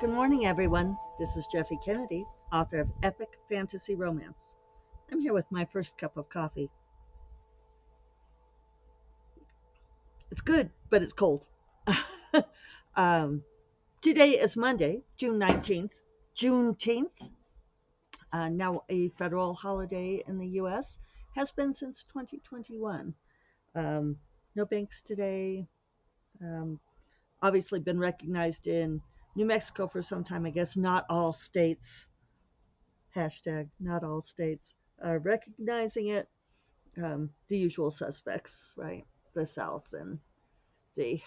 Good morning, everyone. This is Jeffy Kennedy, author of Epic Fantasy Romance. I'm here with my first cup of coffee. It's good, but it's cold. um, Today is Monday, June 19th, Juneteenth, now a federal holiday in the U.S., has been since 2021. Um, no banks today. Um, Obviously, been recognized in New Mexico for some time. I guess not all states, hashtag not all states, are recognizing it. The usual suspects, right? The South and the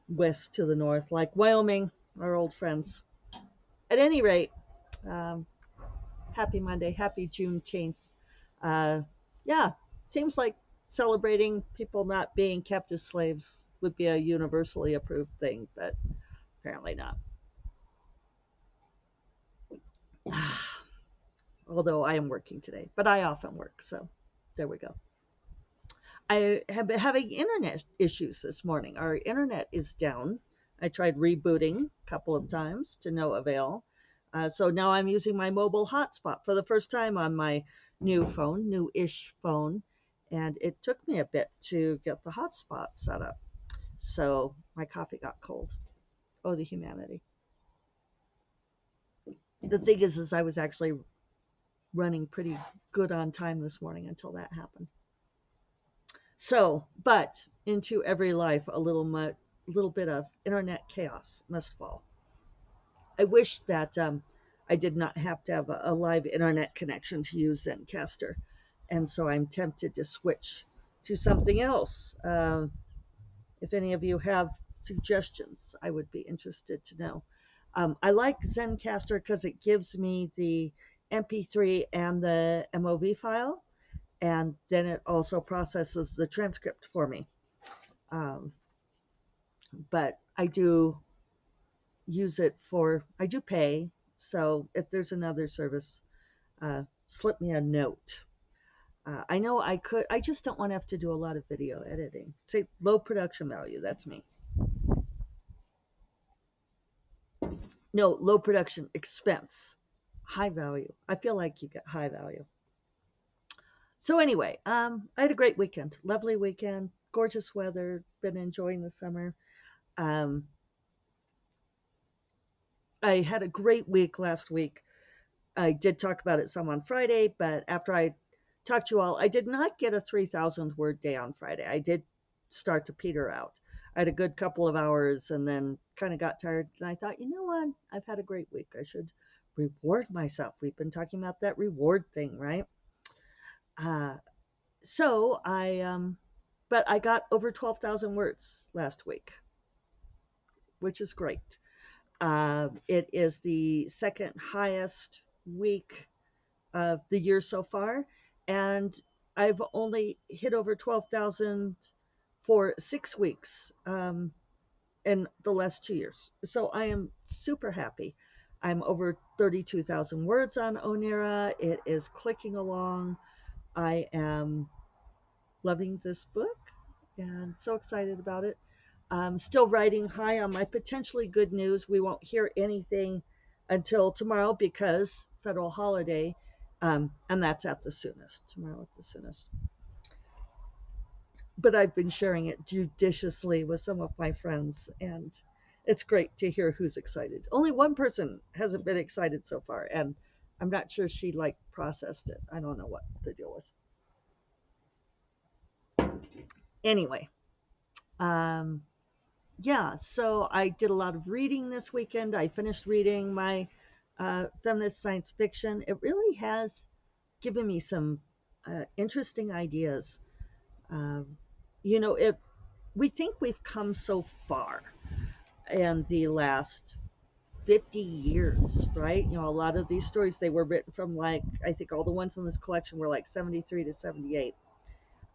West to the North, like Wyoming, our old friends. At any rate, um, happy Monday, happy Juneteenth. Uh, yeah, seems like celebrating people not being kept as slaves would be a universally approved thing, but apparently not. Although I am working today, but I often work, so there we go. I have been having internet issues this morning. Our internet is down. I tried rebooting a couple of times to no avail. So now I'm using my mobile hotspot for the first time on my new phone, new-ish phone, and it took me a bit to get the hotspot set up. So my coffee got cold. Oh, the humanity. The thing is I was actually running pretty good on time this morning until that happened. So, but into every life, little bit of internet chaos must fall. I wish that I did not have to have a live internet connection to use Zencaster, and so I'm tempted to switch to something else. If any of you have suggestions, I would be interested to know. I like Zencaster because it gives me the MP3 and the MOV file, and then it also processes the transcript for me. Um, but I do use it for, I do pay. So if there's another service, slip me a note. I know I could, I just don't want to have to do a lot of video editing. Say low production value, that's me. No, low production expense, high value. I feel like you get high value. So anyway, I had a great weekend, lovely weekend, gorgeous weather, been enjoying the summer. Um, I had a great week last week. I did talk about it some on Friday, but after I talked to you all, I did not get a 3,000 word day on Friday. I did start to peter out. I had a good couple of hours and then kind of got tired. And I thought, you know what? I've had a great week. I should reward myself. We've been talking about that reward thing, right? Uh, so but I got over 12,000 words last week, which is great. It is the second highest week of the year so far, and I've only hit over 12,000 for 6 weeks in the last 2 years. So I am super happy. I'm over 32,000 words on Onera. It is clicking along. I am loving this book and so excited about it. I'm still riding high on my potentially good news. We won't hear anything until tomorrow because federal holiday, and that's at the soonest, tomorrow at the soonest. But I've been sharing it judiciously with some of my friends, and it's great to hear who's excited. Only one person hasn't been excited so far, and I'm not sure she like processed it. I don't know what the deal was. Anyway, um, yeah, so I did a lot of reading this weekend. I finished reading my feminist science fiction. It really has given me some interesting ideas. Um, if we think we've come so far in the last 50 years, right? A lot of these stories, they were written from like, I think all the ones in this collection were like 73 to 78.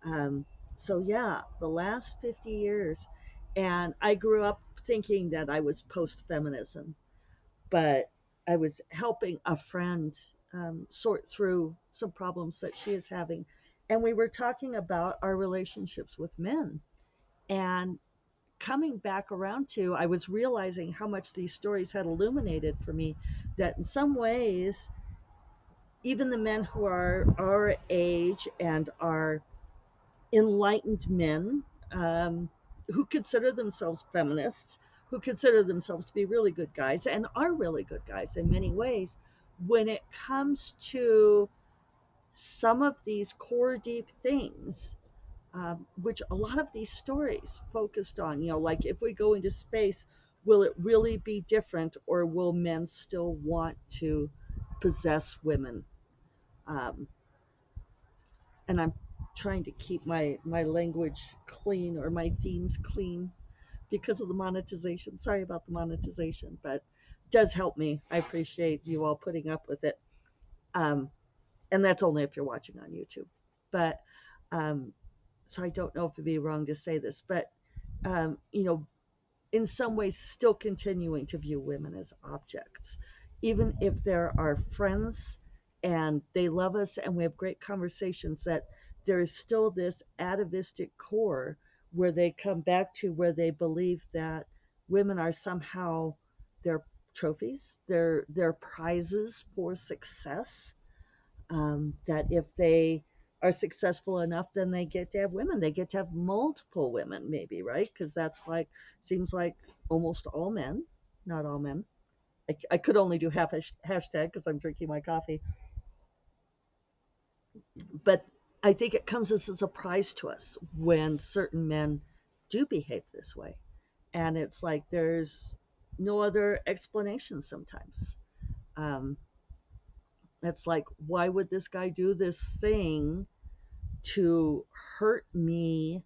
Um, so yeah, the last 50 years. And I grew up thinking that I was post-feminism, but I was helping a friend sort through some problems that she is having. And we were talking about our relationships with men. And coming back around to, I was realizing how much these stories had illuminated for me that in some ways, even the men who are our age and are enlightened men, um, who consider themselves feminists, who consider themselves to be really good guys and are really good guys in many ways, when it comes to some of these core deep things, which a lot of these stories focused on, like if we go into space, will it really be different, or will men still want to possess women? Um, and I'm trying to keep my language clean, or my themes clean, because of the monetization. Sorry about the monetization, but it does help me. I appreciate you all putting up with it. Um, and that's only if you're watching on YouTube. But um, so I don't know if it'd be wrong to say this, but you know, in some ways still continuing to view women as objects, even if they're our friends and they love us and we have great conversations, that there is still this atavistic core where they come back to, where they believe that women are somehow their trophies, their prizes for success, that if they are successful enough, then they get to have women. They get to have multiple women, maybe, right? Because that's like, seems like almost all men, not all men. I could only do half a hashtag because I'm drinking my coffee. But I think it comes as a surprise to us when certain men do behave this way. And it's like there's no other explanation sometimes. Um, it's like, why would this guy do this thing to hurt me,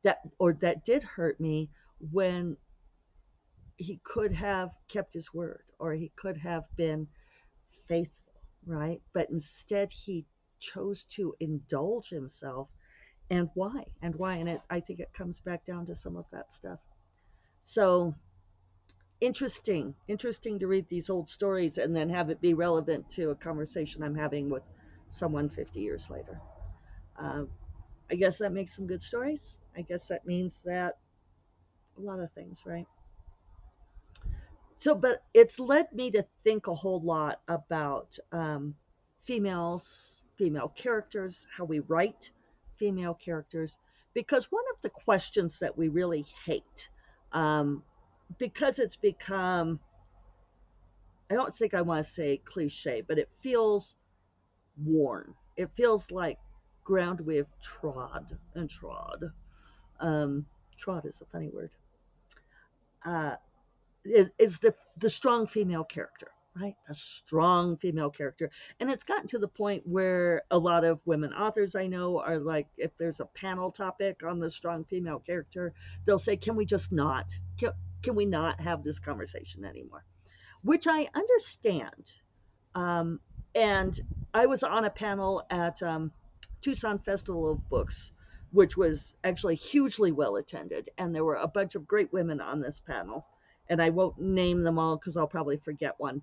that did hurt me, when he could have kept his word, or he could have been faithful, right? But instead he chose to indulge himself. And why, and I think it comes back down to some of that stuff. So interesting to read these old stories and then have it be relevant to a conversation I'm having with someone 50 years later. uh, I guess that makes some good stories. I guess that means that a lot of things, right? So, but it's led me to think a whole lot about female characters, how we write female characters, because one of the questions that we really hate, um, because it's become, I don't think I want to say cliche, but it feels worn. It feels like ground we have trod and trod. Um, trod is a funny word. Uh, is the strong female character, right? A strong female character. And it's gotten to the point where a lot of women authors I know are like, if there's a panel topic on the strong female character, they'll say, can we just not? Can we not have this conversation anymore? Which I understand. Um, and I was on a panel at Tucson Festival of Books, which was actually hugely well attended. And there were a bunch of great women on this panel. And I won't name them all because I'll probably forget one.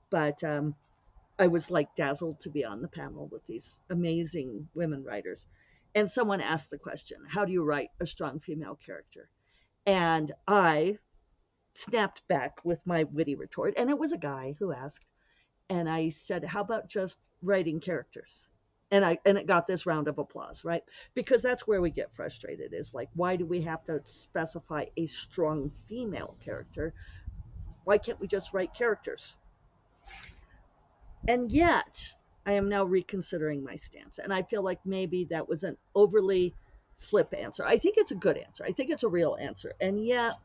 But I was like dazzled to be on the panel with these amazing women writers. And someone asked the question, how do you write a strong female character? And I snapped back with my witty retort. And it was a guy who asked, and I said, "How about just writing characters?" And it got this round of applause, right? Because that's where we get frustrated, is like, why do we have to specify a strong female character? Why can't we just write characters? And yet, I am now reconsidering my stance, and I feel like maybe that was an overly flip answer. I think it's a good answer. I think it's a real answer. And yet,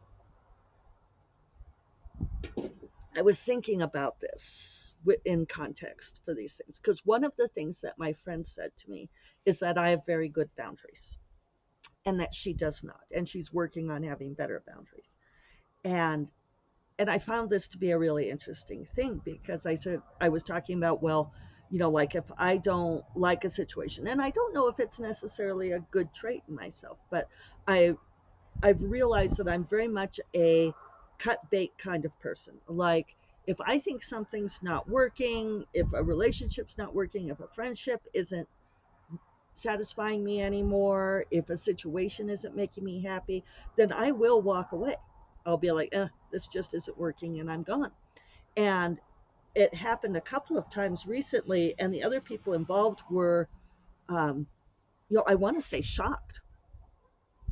I was thinking about this in context for these things, because one of the things that my friend said to me is that I have very good boundaries and that she does not, and she's working on having better boundaries. And I found this to be a really interesting thing, because I said, I was talking about, well, like if I don't like a situation, and I don't know if it's necessarily a good trait in myself, but I I've realized that I'm very much a cut bait kind of person. Like, if I think something's not working, if a relationship's not working, if a friendship isn't satisfying me anymore, if a situation isn't making me happy, then I will walk away. I'll be like, this just isn't working, and I'm gone. And it happened a couple of times recently, and the other people involved were, um, I want to say shocked,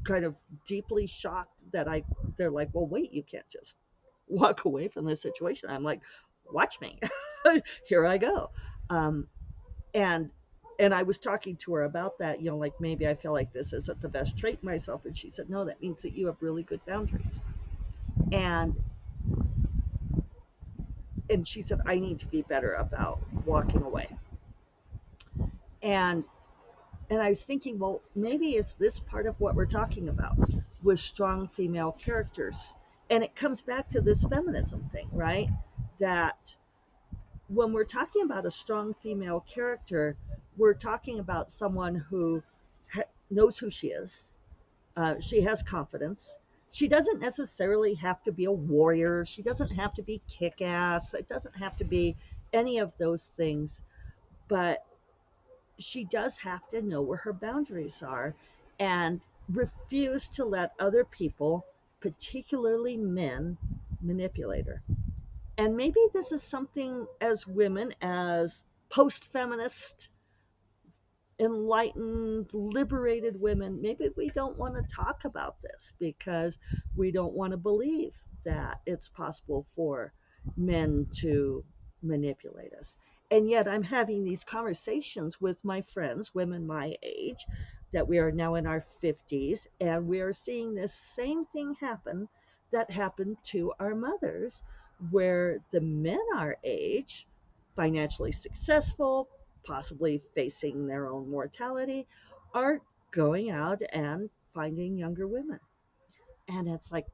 kind of deeply shocked that they're like, well, wait, you can't just walk away from this situation. I'm like, watch me. Here I go. Um, and and I was talking to her about that, like maybe I feel like this isn't the best trait in myself. And she said, no, that means that you have really good boundaries. And and she said, I need to be better about walking away. And and I was thinking, well, maybe is this part of what we're talking about with strong female characters? And it comes back to this feminism thing, right? That when we're talking about a strong female character, we're talking about someone who knows who she is. She has confidence. She doesn't necessarily have to be a warrior. She doesn't have to be kick ass. It doesn't have to be any of those things. But she does have to know where her boundaries are and refuse to let other people, particularly men, manipulate her. And maybe this is something as women, as post feminist, enlightened, liberated women, maybe we don't want to talk about this because we don't want to believe that it's possible for men to manipulate us. And yet I'm having these conversations with my friends, women my age, that we are now in our 50s, and we are seeing this same thing happen that happened to our mothers, where the men our age, financially successful, possibly facing their own mortality, are going out and finding younger women. And it's like,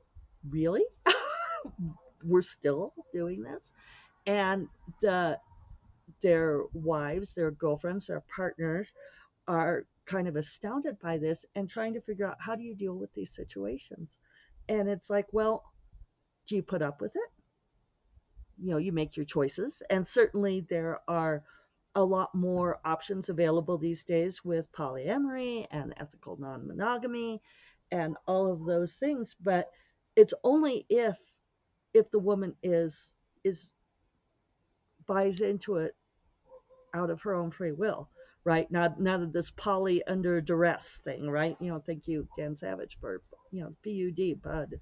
really? We're still doing this? And the their wives, their girlfriends, their partners are kind of astounded by this and trying to figure out, how do you deal with these situations? And it's like, well, do you put up with it? You make your choices. And certainly there are a lot more options available these days with polyamory and ethical non-monogamy and all of those things. But it's only if the woman is buys into it out of her own free will, right? Not of this poly under duress thing, right? Thank you, Dan Savage, for PUD, bud.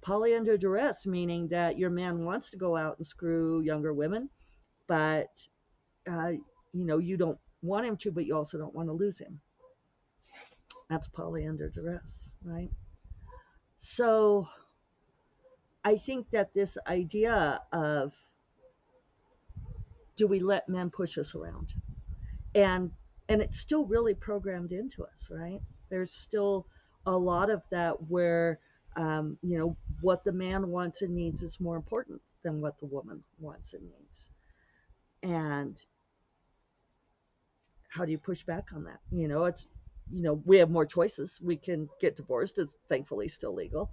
Poly under duress, meaning that your man wants to go out and screw younger women, but uh, you don't want him to, but you also don't want to lose him. That's poly under duress, right? So I think that this idea of, do we let men push us around? And and it's still really programmed into us, right? There's still a lot of that where what the man wants and needs is more important than what the woman wants and needs. And how do you push back on that? It's we have more choices. We can get divorced. It's thankfully still legal.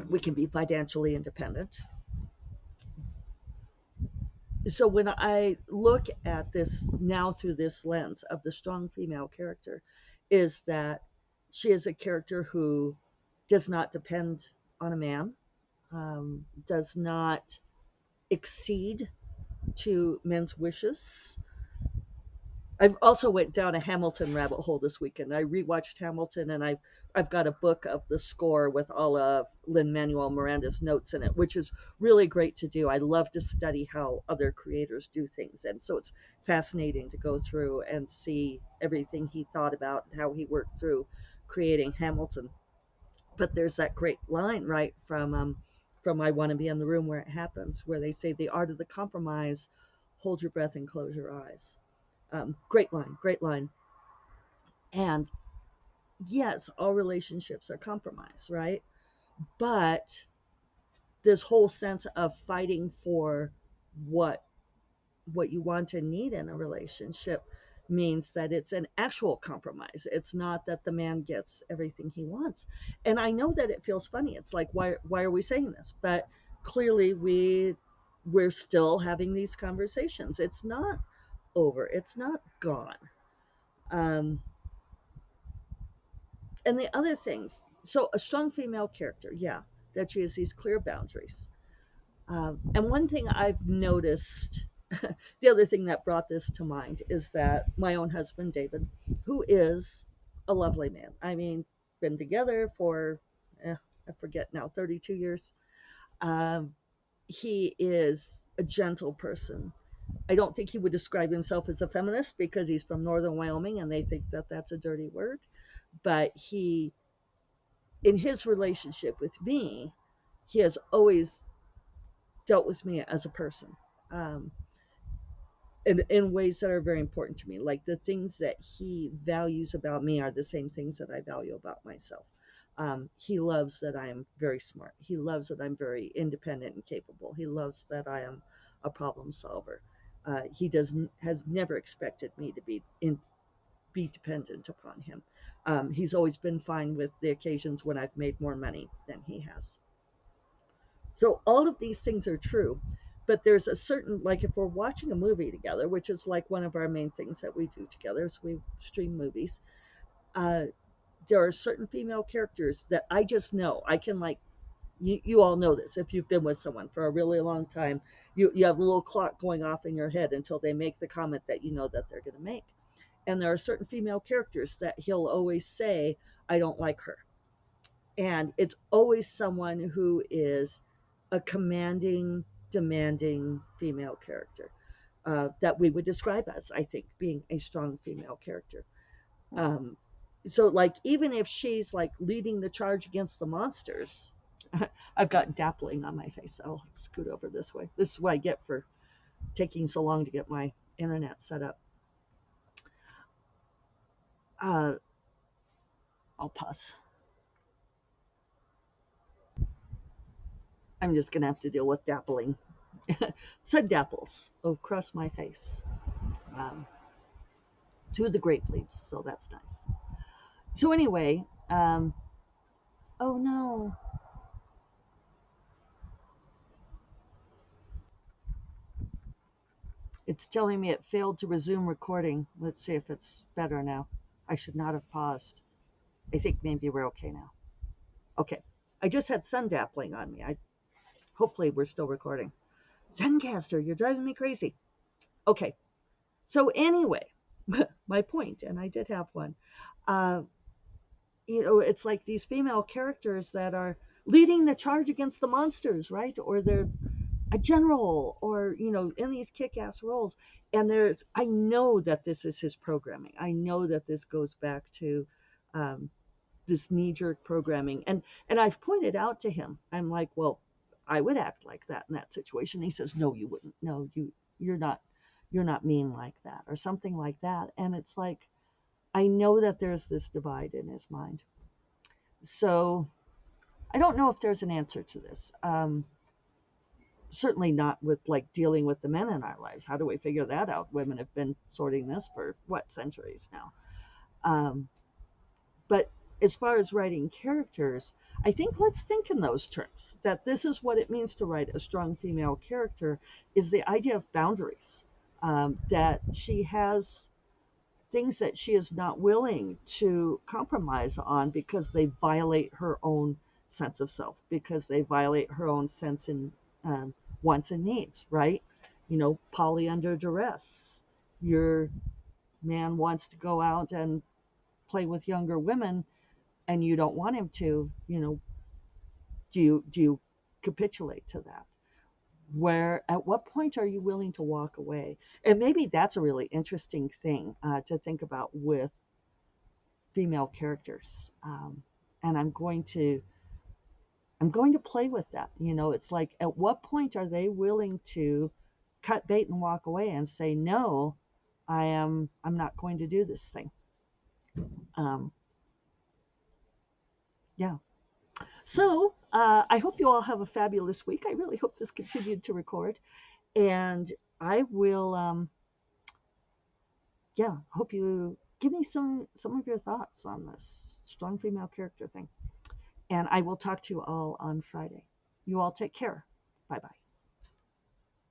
We can be financially independent. So when I look at this now through this lens of the strong female character, is that she is a character who does not depend on a man, does not accede to men's wishes. I've also went down a Hamilton rabbit hole this weekend. I rewatched Hamilton, and I've got a book of the score with all of Lin-Manuel Miranda's notes in it, which is really great to do. I love to study how other creators do things, and so it's fascinating to go through and see everything he thought about and how he worked through creating Hamilton. But there's that great line, right, from I Want to Be in the Room Where It Happens, where they say the art of the compromise, hold your breath and close your eyes. Great line, great line. And yes, all relationships are compromise, right? But this whole sense of fighting for what what you want and need in a relationship means that it's an actual compromise. It's not that the man gets everything he wants. And I know that it feels funny. It's like, why are we saying this? But clearly we're still having these conversations. It's not over. It's not gone. Um, and the other things, so a strong female character, yeah, that she has these clear boundaries. And one thing I've noticed, the other thing that brought this to mind is that my own husband, David, who is a lovely man, I mean, been together for, I forget now, 32 years. Um, he is a gentle person. I don't think he would describe himself as a feminist because he's from northern Wyoming and they think that that's a dirty word. But he, in his relationship with me, he has always dealt with me as a person, um, in ways that are very important to me. Like the things that he values about me are the same things that I value about myself. He loves that I am very smart. He loves that I'm very independent and capable. He loves that I am a problem solver. He has never expected me to be dependent upon him. He's always been fine with the occasions when I've made more money than he has. So all of these things are true, but there's a certain, like if we're watching a movie together, which is like one of our main things that we do together, is we stream movies. Uh, there are certain female characters that I just know. I can like you all know this if you've been with someone for a really long time. You have a little clock going off in your head until they make the comment that you know that they're going to make. And there are certain female characters that he'll always say, "I don't like her." And it's always someone who is a commanding, demanding female character, that we would describe as, I think, being a strong female character. Um, so, like, even if she's like leading the charge against the monsters, I've got dappling on my face. I'll scoot over this way. This is what I get for taking so long to get my internet set up. Uh, I'll pause. I'm just gonna have to deal with dappling. Sun dapples across my face, um, to the grape leaves, so that's nice. So anyway, oh no, it's telling me it failed to resume recording. Let's see if it's better now. I should not have paused. I think maybe we're okay now. Okay, I just had sun dappling on me. Hopefully we're still recording. Zencaster, you're driving me crazy. Okay, so anyway, my point, and I did have one. Uh, it's like these female characters that are leading the charge against the monsters, right? Or they're a general, or in these kick-ass roles. And I know that this is his programming. I know that this goes back to um, this knee-jerk programming. And I've pointed out to him, I'm like, well, I would act like that in that situation. He says, no, you wouldn't. No, you're not mean like that, or something like that. And it's like, I know that there's this divide in his mind. So I don't know if there's an answer to this. Certainly not with like dealing with the men in our lives. How do we figure that out? Women have been sorting this for what, centuries now. Um, but as far as writing characters, I think let's think in those terms, that this is what it means to write a strong female character, is the idea of boundaries, that she has things that she is not willing to compromise on because they violate her own sense of self, because they violate her own sense in um, wants and needs, right? Poly under duress. Your man wants to go out and play with younger women, and you don't want him to. Do you capitulate to that? Where at what point are you willing to walk away? And maybe that's a really interesting thing to think about with female characters. And I'm going to play with that. It's like, at what point are they willing to cut bait and walk away and say, no, I'm not going to do this thing. Um, yeah. So I hope you all have a fabulous week. I really hope this continued to record, and I will, yeah, hope you give me some of your thoughts on this strong female character thing. And I will talk to you all on Friday. You all take care. Bye bye.